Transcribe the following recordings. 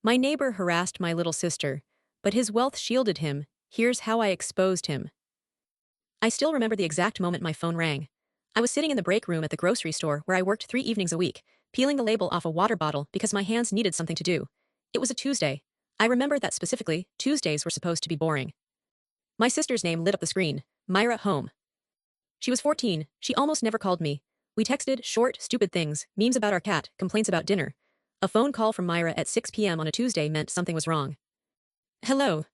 My neighbor harassed my little sister, but his wealth shielded him. Here's how I exposed him. I still remember the exact moment my phone rang. I was sitting in the break room at the grocery store where I worked 3 evenings a week, peeling the label off a water bottle because my hands needed something to do. It was a Tuesday. I remember that specifically. Tuesdays were supposed to be boring. My sister's name lit up the screen. Mira home. She was 14. She almost never called me. We texted short, stupid things, memes about our cat, complaints about dinner. A phone call from Mira at 6 p.m. on a Tuesday meant something was wrong. Hello.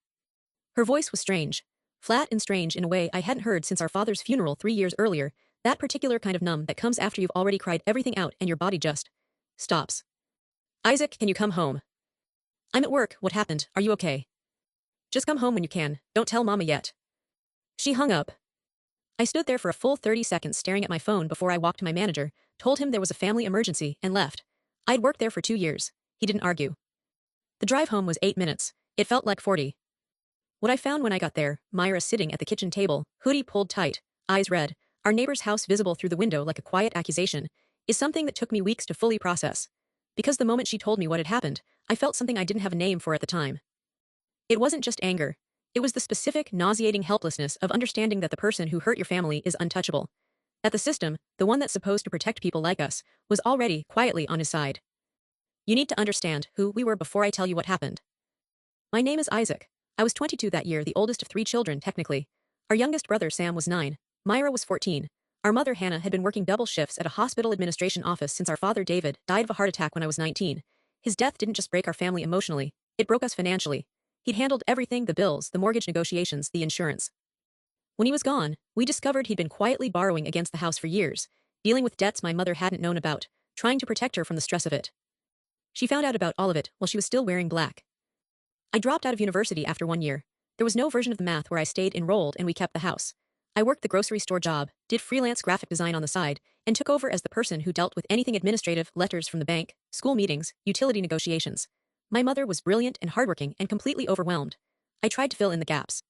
Her voice was strange. Flat and strange in a way I hadn't heard since our father's funeral 3 years earlier, that particular kind of numb that comes after you've already cried everything out and your body just stops. Isaac, can you come home? I'm at work. What happened? Are you okay? Just come home when you can. Don't tell Mama yet. She hung up. I stood there for a full 30 seconds staring at my phone before I walked to my manager, told him there was a family emergency, and left. I'd worked there for 2 years. He didn't argue. The drive home was 8 minutes. It felt like 40. What I found when I got there, Myra sitting at the kitchen table, hoodie pulled tight, eyes red, our neighbor's house visible through the window like a quiet accusation, is something that took me weeks to fully process. Because the moment she told me what had happened, I felt something I didn't have a name for at the time. It wasn't just anger. It was the specific, nauseating helplessness of understanding that the person who hurt your family is untouchable. That the system, the one that's supposed to protect people like us, was already quietly on his side. You need to understand who we were before I tell you what happened. My name is Isaac. I was 22 that year, the oldest of 3 children, technically. Our youngest brother, Sam, was 9. Myra was 14. Our mother, Hannah, had been working double shifts at a hospital administration office since our father, David, died of a heart attack when I was 19. His death didn't just break our family emotionally, it broke us financially. He'd handled everything, the bills, the mortgage negotiations, the insurance. When he was gone, we discovered he'd been quietly borrowing against the house for years, dealing with debts my mother hadn't known about, trying to protect her from the stress of it. She found out about all of it while she was still wearing black. I dropped out of university after 1 year. There was no version of the math where I stayed enrolled and we kept the house. I worked the grocery store job, did freelance graphic design on the side, and took over as the person who dealt with anything administrative, letters from the bank, school meetings, utility negotiations. My mother was brilliant and hardworking and completely overwhelmed. I tried to fill in the gaps.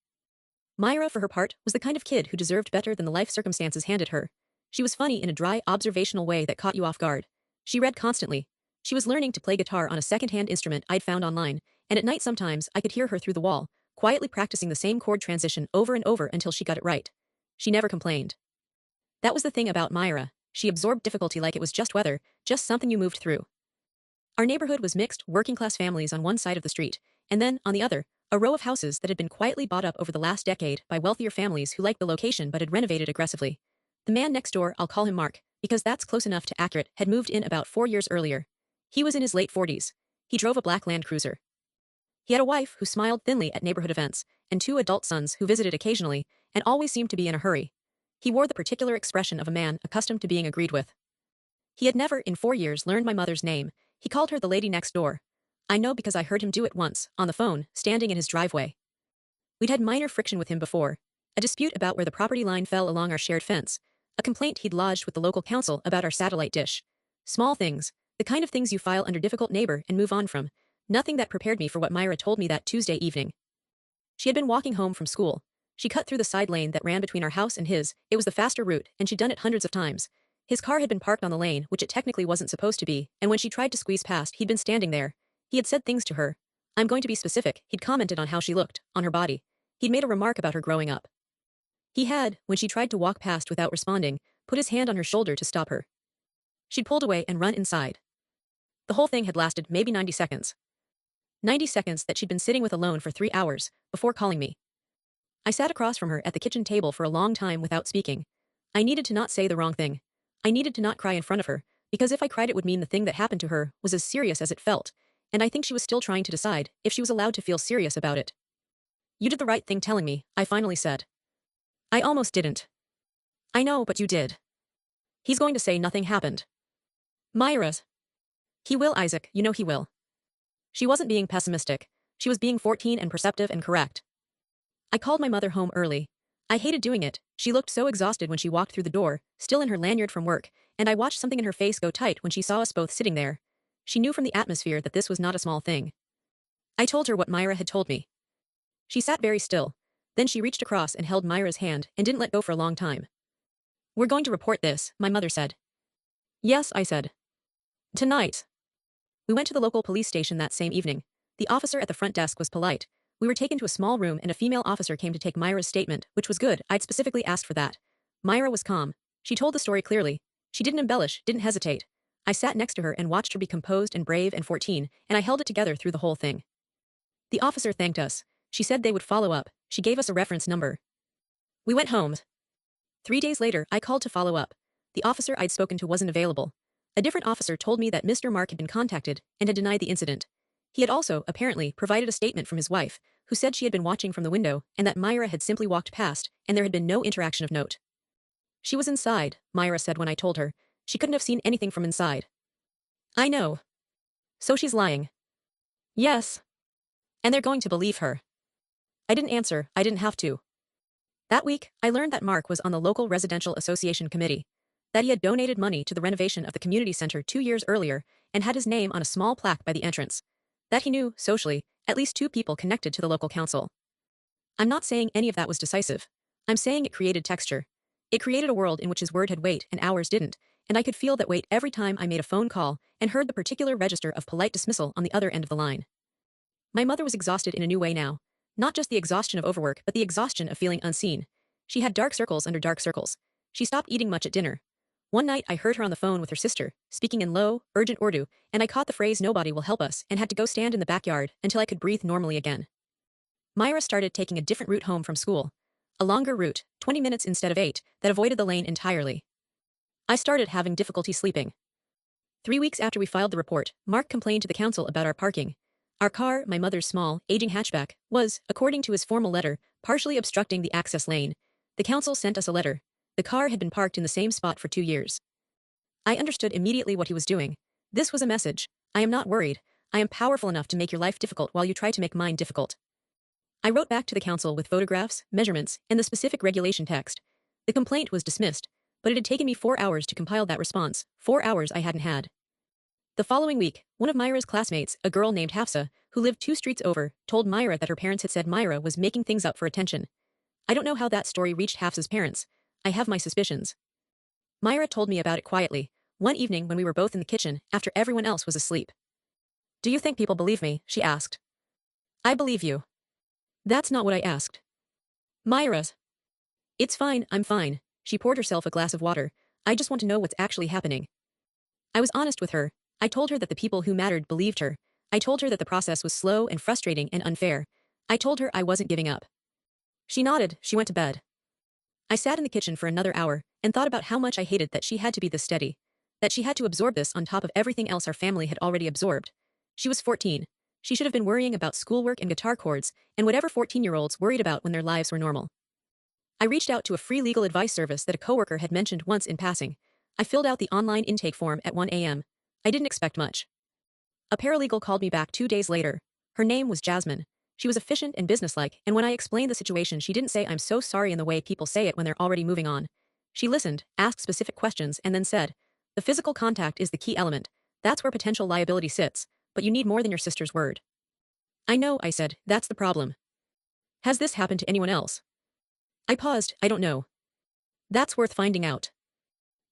Myra, for her part, was the kind of kid who deserved better than the life circumstances handed her. She was funny in a dry, observational way that caught you off guard. She read constantly. She was learning to play guitar on a second-hand instrument I'd found online, and at night sometimes I could hear her through the wall, quietly practicing the same chord transition over and over until she got it right. She never complained. That was the thing about Myra. She absorbed difficulty like it was just weather, just something you moved through. Our neighborhood was mixed, working-class families on one side of the street, and then, on the other, a row of houses that had been quietly bought up over the last decade by wealthier families who liked the location but had renovated aggressively. The man next door, I'll call him Mark, because that's close enough to accurate, had moved in about 4 years earlier. He was in his late 40s. He drove a black Land Cruiser. He had a wife who smiled thinly at neighborhood events, and 2 adult sons who visited occasionally, and always seemed to be in a hurry. He wore the particular expression of a man accustomed to being agreed with. He had never, in 4 years, learned my mother's name. He called her the lady next door. I know because I heard him do it once, on the phone, standing in his driveway. We'd had minor friction with him before. A dispute about where the property line fell along our shared fence. A complaint he'd lodged with the local council about our satellite dish. Small things. The kind of things you file under difficult neighbor and move on from. Nothing that prepared me for what Myra told me that Tuesday evening. She had been walking home from school. She cut through the side lane that ran between our house and his. It was the faster route, and she'd done it hundreds of times. His car had been parked on the lane, which it technically wasn't supposed to be, and when she tried to squeeze past, he'd been standing there. He had said things to her. I'm going to be specific. He'd commented on how she looked, on her body. He'd made a remark about her growing up. He had, when she tried to walk past without responding, put his hand on her shoulder to stop her. She'd pulled away and run inside. The whole thing had lasted maybe 90 seconds. 90 seconds that she'd been sitting with alone for 3 hours, before calling me. I sat across from her at the kitchen table for a long time without speaking. I needed to not say the wrong thing. I needed to not cry in front of her, because if I cried it would mean the thing that happened to her was as serious as it felt, and I think she was still trying to decide if she was allowed to feel serious about it. You did the right thing telling me, I finally said. I almost didn't. I know, but you did. He's going to say nothing happened. Myra's. He will, Isaac, you know he will. She wasn't being pessimistic. She was being 14 and perceptive and correct. I called my mother home early. I hated doing it. She looked so exhausted when she walked through the door, still in her lanyard from work, and I watched something in her face go tight when she saw us both sitting there. She knew from the atmosphere that this was not a small thing. I told her what Myra had told me. She sat very still. Then she reached across and held Myra's hand and didn't let go for a long time. We're going to report this, my mother said. Yes, I said. Tonight. We went to the local police station that same evening. The officer at the front desk was polite. We were taken to a small room and a female officer came to take Myra's statement, which was good. I'd specifically asked for that. Myra was calm. She told the story clearly. She didn't embellish, didn't hesitate. I sat next to her and watched her be composed and brave and 14, and I held it together through the whole thing. The officer thanked us. She said they would follow up. She gave us a reference number. We went home. 3 days later, I called to follow up. The officer I'd spoken to wasn't available. A different officer told me that Mr. Mark had been contacted and had denied the incident. He had also, apparently, provided a statement from his wife, who said she had been watching from the window and that Myra had simply walked past and there had been no interaction of note. She was inside, Myra said when I told her. She couldn't have seen anything from inside. I know. So she's lying. Yes. And they're going to believe her. I didn't answer, I didn't have to. That week, I learned that Mark was on the local residential association committee, that he had donated money to the renovation of the community center 2 years earlier and had his name on a small plaque by the entrance, that he knew, socially, at least 2 people connected to the local council. I'm not saying any of that was decisive. I'm saying it created texture. It created a world in which his word had weight and ours didn't, and I could feel that weight every time I made a phone call and heard the particular register of polite dismissal on the other end of the line. My mother was exhausted in a new way now. Not just the exhaustion of overwork, but the exhaustion of feeling unseen. She had dark circles under dark circles. She stopped eating much at dinner. One night I heard her on the phone with her sister, speaking in low, urgent Urdu, and I caught the phrase "nobody will help us" and had to go stand in the backyard until I could breathe normally again. Myra started taking a different route home from school. A longer route, 20 minutes instead of 8, that avoided the lane entirely. I started having difficulty sleeping. 3 weeks after we filed the report, Mark complained to the council about our parking. Our car, my mother's small, aging hatchback, was, according to his formal letter, partially obstructing the access lane. The council sent us a letter. The car had been parked in the same spot for 2 years. I understood immediately what he was doing. This was a message. I am not worried. I am powerful enough to make your life difficult while you try to make mine difficult. I wrote back to the council with photographs, measurements, and the specific regulation text. The complaint was dismissed, but it had taken me 4 hours to compile that response, 4 hours I hadn't had. The following week, one of Myra's classmates, a girl named Hafsa, who lived 2 streets over, told Myra that her parents had said Myra was making things up for attention. I don't know how that story reached Hafsa's parents. I have my suspicions. Myra told me about it quietly, one evening when we were both in the kitchen, after everyone else was asleep. Do you think people believe me? She asked. I believe you. That's not what I asked. Myra's. It's fine, I'm fine. She poured herself a glass of water. I just want to know what's actually happening. I was honest with her. I told her that the people who mattered believed her. I told her that the process was slow and frustrating and unfair. I told her I wasn't giving up. She nodded, she went to bed. I sat in the kitchen for another hour and thought about how much I hated that she had to be this steady, that she had to absorb this on top of everything else our family had already absorbed. She was 14. She should have been worrying about schoolwork and guitar chords and whatever 14-year-olds worried about when their lives were normal. I reached out to a free legal advice service that a coworker had mentioned once in passing. I filled out the online intake form at 1 a.m. I didn't expect much. A paralegal called me back 2 days later. Her name was Jasmine. She was efficient and businesslike, and when I explained the situation, she didn't say "I'm so sorry" in the way people say it when they're already moving on. She listened, asked specific questions, and then said, "The physical contact is the key element. That's where potential liability sits, but you need more than your sister's word." I know, I said, that's the problem. Has this happened to anyone else? I paused, I don't know. That's worth finding out.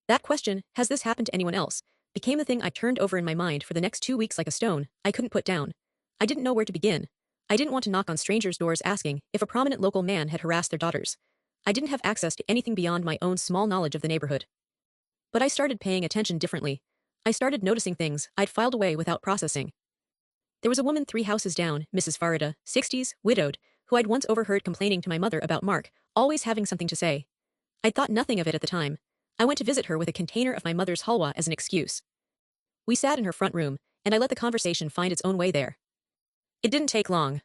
That question, has this happened to anyone else, became the thing I turned over in my mind for the next 2 weeks like a stone I couldn't put down. I didn't know where to begin. I didn't want to knock on strangers' doors asking if a prominent local man had harassed their daughters. I didn't have access to anything beyond my own small knowledge of the neighborhood. But I started paying attention differently. I started noticing things I'd filed away without processing. There was a woman 3 houses down, Mrs. Farida, 60s, widowed, who I'd once overheard complaining to my mother about Mark, always having something to say. I'd thought nothing of it at the time. I went to visit her with a container of my mother's halwa as an excuse. We sat in her front room, and I let the conversation find its own way there. It didn't take long.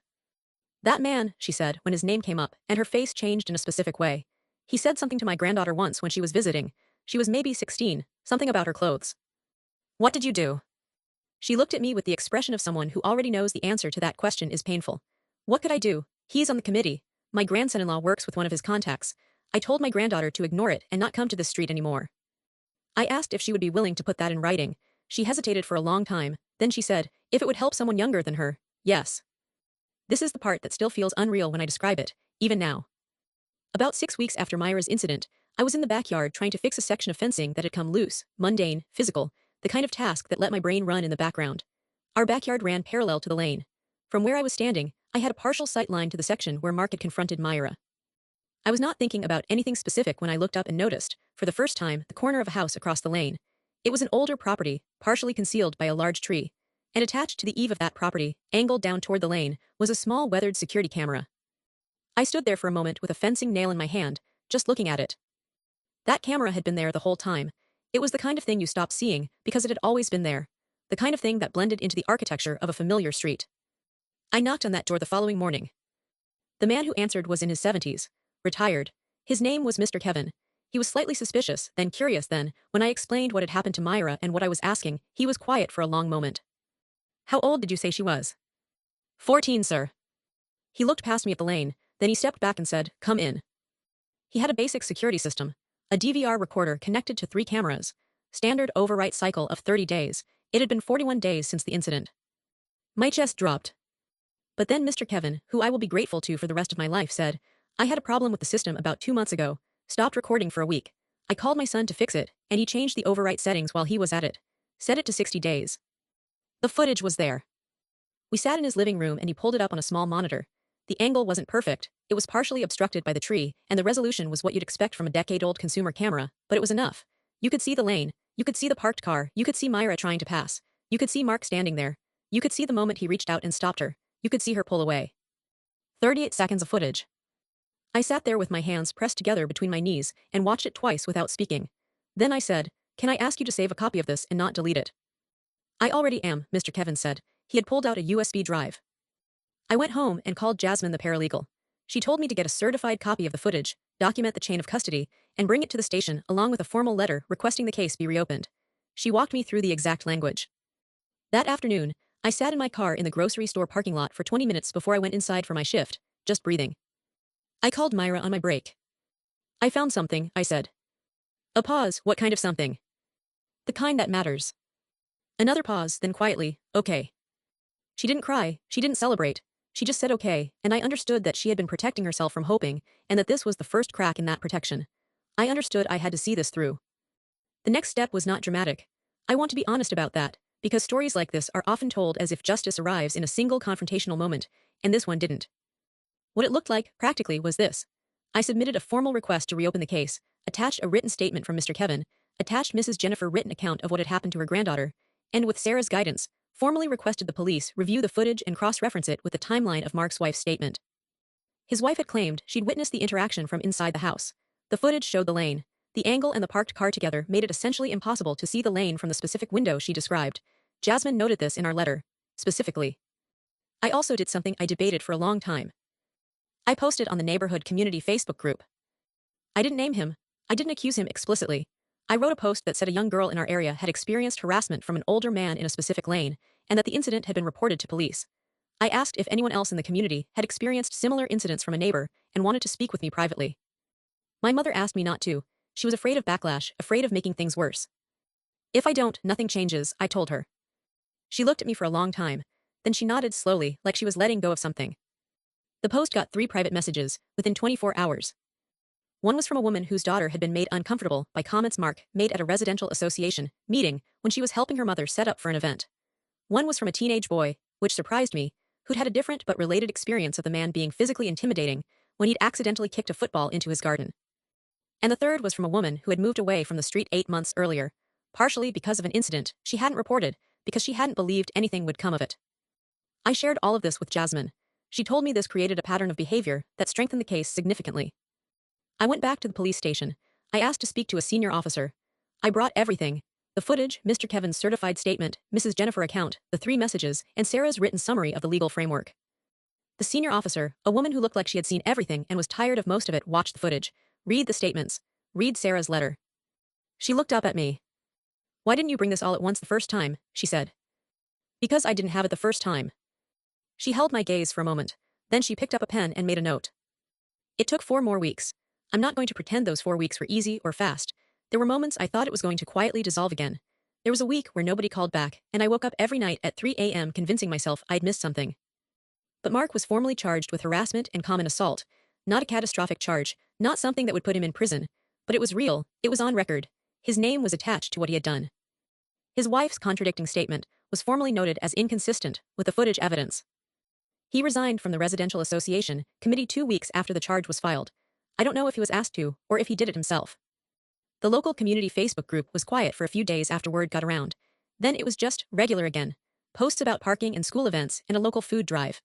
"That man," she said when his name came up, and her face changed in a specific way. "He said something to my granddaughter once when she was visiting. She was maybe 16, something about her clothes." "What did you do?" She looked at me with the expression of someone who already knows the answer to that question is painful. What could I do? He's on the committee. My grandson-in-law works with one of his contacts. I told my granddaughter to ignore it and not come to this street anymore. I asked if she would be willing to put that in writing. She hesitated for a long time, then she said, if it would help someone younger than her, yes. This is the part that still feels unreal when I describe it, even now. About 6 weeks after Myra's incident, I was in the backyard trying to fix a section of fencing that had come loose, mundane, physical, the kind of task that let my brain run in the background. Our backyard ran parallel to the lane. From where I was standing, I had a partial sight line to the section where Mark had confronted Myra. I was not thinking about anything specific when I looked up and noticed, for the first time, the corner of a house across the lane. It was an older property, partially concealed by a large tree, and attached to the eave of that property, angled down toward the lane, was a small weathered security camera. I stood there for a moment with a fencing nail in my hand, just looking at it. That camera had been there the whole time. It was the kind of thing you stopped seeing because it had always been there. The kind of thing that blended into the architecture of a familiar street. I knocked on that door the following morning. The man who answered was in his 70s, retired. His name was Mr. Kevin. He was slightly suspicious, then curious then, when I explained what had happened to Myra and what I was asking, he was quiet for a long moment. How old did you say she was? 14, sir. He looked past me at the lane, then he stepped back and said, come in. He had a basic security system, a DVR recorder connected to 3 cameras, standard overwrite cycle of 30 days. It had been 41 days since the incident. My chest dropped. But then Mr. Kevin, who I will be grateful to for the rest of my life, said, I had a problem with the system about 2 months ago, stopped recording for a week. I called my son to fix it, and he changed the overwrite settings while he was at it. Set it to 60 days. The footage was there. We sat in his living room and he pulled it up on a small monitor. The angle wasn't perfect, it was partially obstructed by the tree, and the resolution was what you'd expect from a decade-old consumer camera, but it was enough. You could see the lane, you could see the parked car, you could see Myra trying to pass, you could see Mark standing there, you could see the moment he reached out and stopped her, you could see her pull away. 38 seconds of footage. I sat there with my hands pressed together between my knees and watched it twice without speaking. Then I said, can I ask you to save a copy of this and not delete it? I already am, Mr. Kevin said. He had pulled out a USB drive. I went home and called Jasmine the paralegal. She told me to get a certified copy of the footage, document the chain of custody, and bring it to the station along with a formal letter requesting the case be reopened. She walked me through the exact language. That afternoon, I sat in my car in the grocery store parking lot for 20 minutes before I went inside for my shift, just breathing. I called Myra on my break. I found something, I said. A pause, what kind of something? The kind that matters. Another pause, then quietly, okay. She didn't cry, she didn't celebrate. She just said okay, and I understood that she had been protecting herself from hoping, and that this was the first crack in that protection. I understood I had to see this through. The next step was not dramatic. I want to be honest about that, because stories like this are often told as if justice arrives in a single confrontational moment, and this one didn't. What it looked like, practically, was this. I submitted a formal request to reopen the case, attached a written statement from Mr. Kevin, attached Mrs. Jennifer written account of what had happened to her granddaughter, and with Sarah's guidance, formally requested the police review the footage and cross-reference it with the timeline of Mark's wife's statement. His wife had claimed she'd witnessed the interaction from inside the house. The footage showed the lane. The angle and the parked car together made it essentially impossible to see the lane from the specific window she described. Jasmine noted this in our letter, specifically. I also did something I debated for a long time. I posted on the neighborhood community Facebook group. I didn't name him. I didn't accuse him explicitly. I wrote a post that said a young girl in our area had experienced harassment from an older man in a specific lane, and that the incident had been reported to police. I asked if anyone else in the community had experienced similar incidents from a neighbor and wanted to speak with me privately. My mother asked me not to. She was afraid of backlash, afraid of making things worse. If I don't, nothing changes, I told her. She looked at me for a long time. Then she nodded slowly, like she was letting go of something. The post got 3 private messages within 24 hours. One was from a woman whose daughter had been made uncomfortable by comments Mark made at a residential association meeting when she was helping her mother set up for an event. One was from a teenage boy, which surprised me, who'd had a different but related experience of the man being physically intimidating when he'd accidentally kicked a football into his garden. And the third was from a woman who had moved away from the street 8 months earlier, partially because of an incident she hadn't reported because she hadn't believed anything would come of it. I shared all of this with Jasmine. She told me this created a pattern of behavior that strengthened the case significantly. I went back to the police station. I asked to speak to a senior officer. I brought everything. The footage, Mr. Kevin's certified statement, Mrs. Jennifer account, the 3 messages, and Sarah's written summary of the legal framework. The senior officer, a woman who looked like she had seen everything and was tired of most of it, watched the footage, read the statements, read Sarah's letter. She looked up at me. Why didn't you bring this all at once the first time? She said. Because I didn't have it the first time. She held my gaze for a moment. Then she picked up a pen and made a note. It took 4 more weeks. I'm not going to pretend those 4 weeks were easy or fast. There were moments I thought it was going to quietly dissolve again. There was a week where nobody called back, and I woke up every night at 3 a.m. convincing myself I'd missed something. But Mark was formally charged with harassment and common assault. Not a catastrophic charge, not something that would put him in prison. But it was real, it was on record. His name was attached to what he had done. His wife's contradicting statement was formally noted as inconsistent with the footage evidence. He resigned from the Residential Association Committee 2 weeks after the charge was filed. I don't know if he was asked to, or if he did it himself. The local community Facebook group was quiet for a few days after word got around. Then it was just regular again. Posts about parking and school events and a local food drive.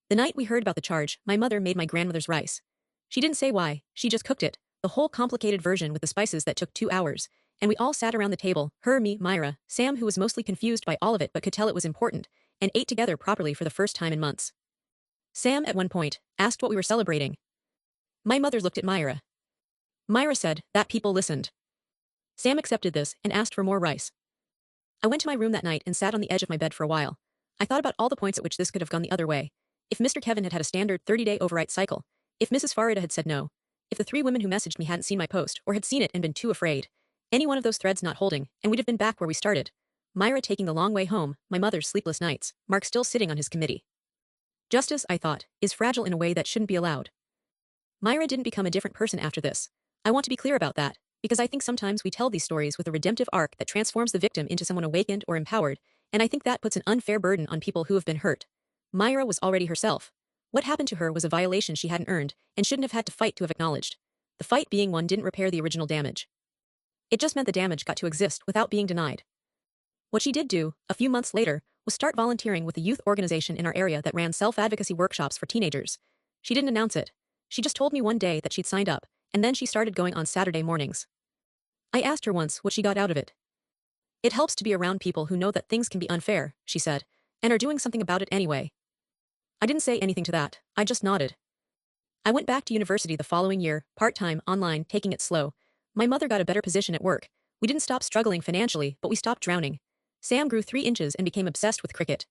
The night we heard about the charge, my mother made my grandmother's rice. She didn't say why, she just cooked it, the whole complicated version with the spices that took 2 hours, and we all sat around the table, her, me, Mira, Sam, who was mostly confused by all of it but could tell it was important, and ate together properly for the first time in months. Sam, at one point, asked what we were celebrating. My mother looked at Mira. Mira said that people listened. Sam accepted this and asked for more rice. I went to my room that night and sat on the edge of my bed for a while. I thought about all the points at which this could have gone the other way. If Mr. Kevin had had a standard 30-day overwrite cycle, if Mrs. Farida had said no, if the 3 women who messaged me hadn't seen my post or had seen it and been too afraid, any one of those threads not holding, and we'd have been back where we started. Mira taking the long way home, my mother's sleepless nights, Mark still sitting on his committee. Justice, I thought, is fragile in a way that shouldn't be allowed. Mira didn't become a different person after this. I want to be clear about that, because I think sometimes we tell these stories with a redemptive arc that transforms the victim into someone awakened or empowered, and I think that puts an unfair burden on people who have been hurt. Mira was already herself. What happened to her was a violation she hadn't earned, and shouldn't have had to fight to have acknowledged. The fight being won didn't repair the original damage. It just meant the damage got to exist without being denied. What she did do, a few months later, was start volunteering with a youth organization in our area that ran self-advocacy workshops for teenagers. She didn't announce it. She just told me one day that she'd signed up, and then she started going on Saturday mornings. I asked her once what she got out of it. It helps to be around people who know that things can be unfair, she said, and are doing something about it anyway. I didn't say anything to that, I just nodded. I went back to university the following year, part-time, online, taking it slow. My mother got a better position at work. We didn't stop struggling financially, but we stopped drowning. Sam grew 3 inches and became obsessed with cricket.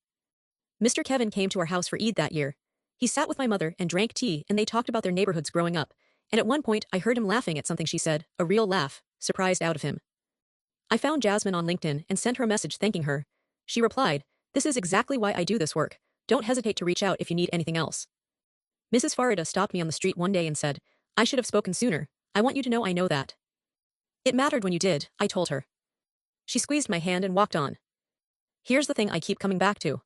Mr. Kevin came to our house for Eid that year. He sat with my mother and drank tea, and they talked about their neighborhoods growing up, and at one point I heard him laughing at something she said, a real laugh, surprised out of him. I found Jasmine on LinkedIn and sent her a message thanking her. She replied, "This is exactly why I do this work. Don't hesitate to reach out if you need anything else." Mrs. Farida stopped me on the street one day and said, "I should have spoken sooner. I want you to know I know that." "It mattered when you did," I told her. She squeezed my hand and walked on. Here's the thing I keep coming back to.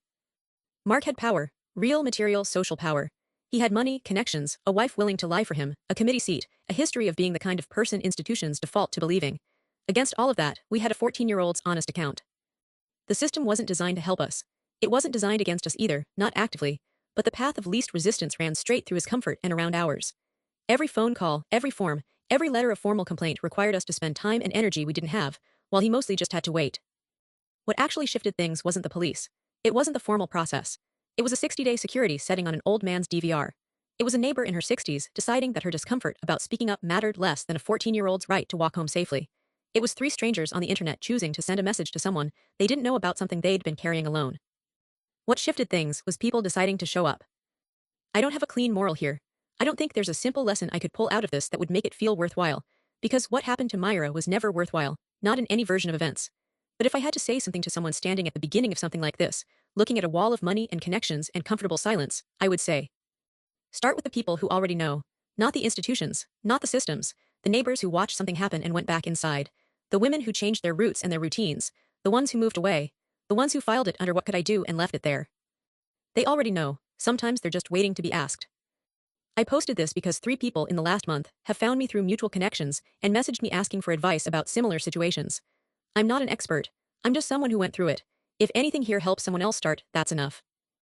Mark had power, real material social power. He had money, connections, a wife willing to lie for him, a committee seat, a history of being the kind of person institutions default to believing. Against all of that, we had a 14-year-old's honest account. The system wasn't designed to help us. It wasn't designed against us either, not actively, but the path of least resistance ran straight through his comfort and around ours. Every phone call, every form, every letter of formal complaint required us to spend time and energy we didn't have, while he mostly just had to wait. What actually shifted things wasn't the police. It wasn't the formal process. It was a 60-day security setting on an old man's DVR. It was a neighbor in her 60s deciding that her discomfort about speaking up mattered less than a 14-year-old's right to walk home safely. It was 3 strangers on the internet choosing to send a message to someone they didn't know about something they'd been carrying alone. What shifted things was people deciding to show up. I don't have a clean moral here. I don't think there's a simple lesson I could pull out of this that would make it feel worthwhile, because what happened to Mira was never worthwhile, not in any version of events. But if I had to say something to someone standing at the beginning of something like this, looking at a wall of money and connections and comfortable silence, I would say, start with the people who already know, not the institutions, not the systems, the neighbors who watched something happen and went back inside, the women who changed their routes and their routines, the ones who moved away, the ones who filed it under what could I do and left it there. They already know, sometimes they're just waiting to be asked. I posted this because 3 people in the last month have found me through mutual connections and messaged me asking for advice about similar situations. I'm not an expert, I'm just someone who went through it. If anything here helps someone else start, that's enough.